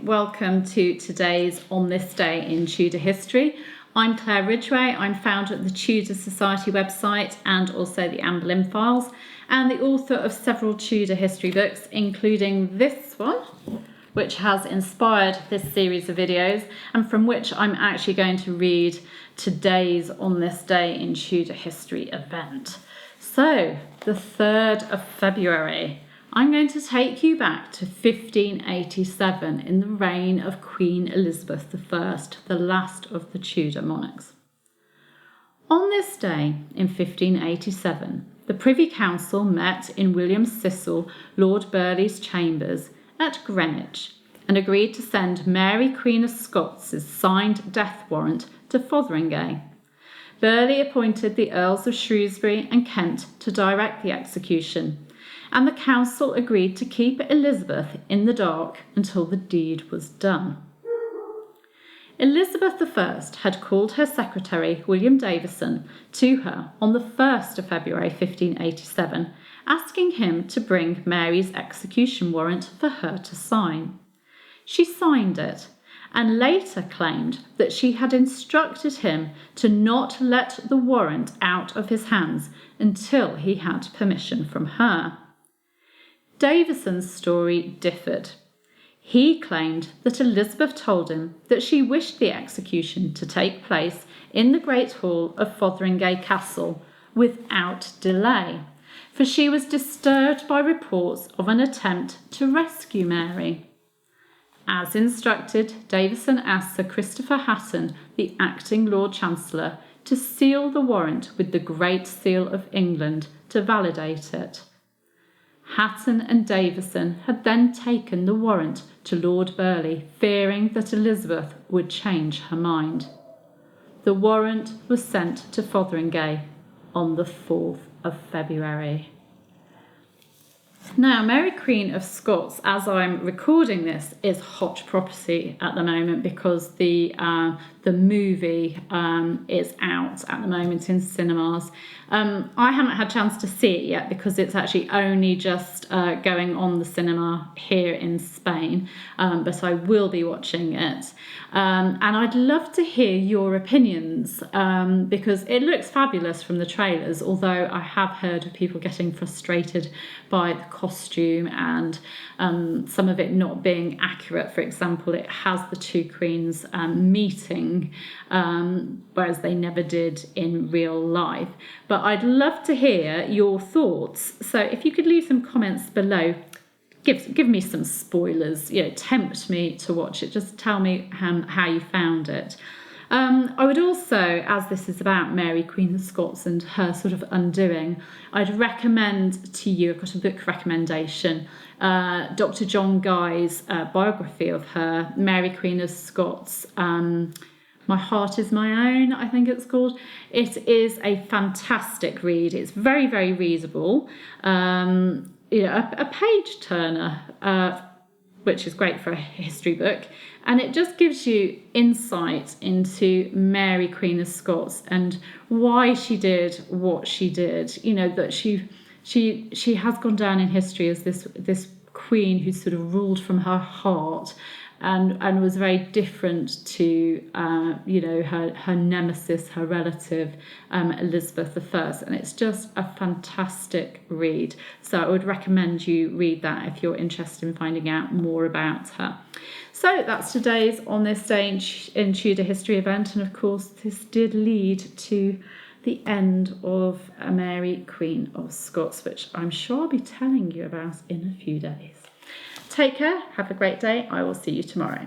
welcome to today's On This Day in Tudor History. I'm Claire Ridgway, I'm founder of the Tudor Society website and also the Anne Boleyn Files, and the author of several Tudor history books, including this one, which has inspired this series of videos, and from which I'm actually going to read today's On This Day in Tudor History event. So, the 3rd of February. I'm going to take you back to 1587 in the reign of Queen Elizabeth I, the last of the Tudor monarchs. On this day in 1587, the Privy Council met in William Cecil, Lord Burghley's chambers at Greenwich and agreed to send Mary Queen of Scots' signed death warrant to Fotheringhay. Burghley appointed the Earls of Shrewsbury and Kent to direct the execution, and the council agreed to keep Elizabeth in the dark until the deed was done. Elizabeth I had called her secretary, William Davison, to her on the 1st of February 1587, asking him to bring Mary's execution warrant for her to sign. She signed it, and later claimed that she had instructed him to not let the warrant out of his hands until he had permission from her. Davison's story differed. He claimed that Elizabeth told him that she wished the execution to take place in the Great Hall of Fotheringhay Castle without delay, for she was disturbed by reports of an attempt to rescue Mary. As instructed, Davison asked Sir Christopher Hatton, the acting Lord Chancellor, to seal the warrant with the Great Seal of England to validate it. Hatton and Davison had then taken the warrant to Lord Burghley, fearing that Elizabeth would change her mind. The warrant was sent to Fotheringhay on the 4th of February. Now, Mary Queen of Scots, as I'm recording this, is hot property at the moment because the movie is out at the moment in cinemas. I haven't had a chance to see it yet because it's actually only just going on the cinema here in Spain, but I will be watching it. And I'd love to hear your opinions because it looks fabulous from the trailers, although I have heard of people getting frustrated by the costume and some of it not being accurate. For example, it has the two queens meeting, whereas they never did in real life. But I'd love to hear your thoughts. So if you could leave some comments below, give me some spoilers, tempt me to watch it. Just tell me how you found it. I would also, as this is about Mary Queen of Scots and her sort of undoing, I'd recommend to you, I've got a book recommendation, Dr. John Guy's biography of her, Mary Queen of Scots, My Heart is My Own, I think it's called. It is a fantastic read. It's very, very readable. A page turner, which is great for a history book. And it just gives you insight into Mary Queen of Scots and why she did what she did. That she has gone down in history as this queen who sort of ruled from her heart and was very different to her nemesis, her relative, Elizabeth I. And it's just a fantastic read. So I would recommend you read that if you're interested in finding out more about her. So that's today's On This Day in Tudor History event. And of course, this did lead to the end of Mary Queen of Scots, which I'm sure I'll be telling you about in a few days. Take care, have a great day. I will see you tomorrow.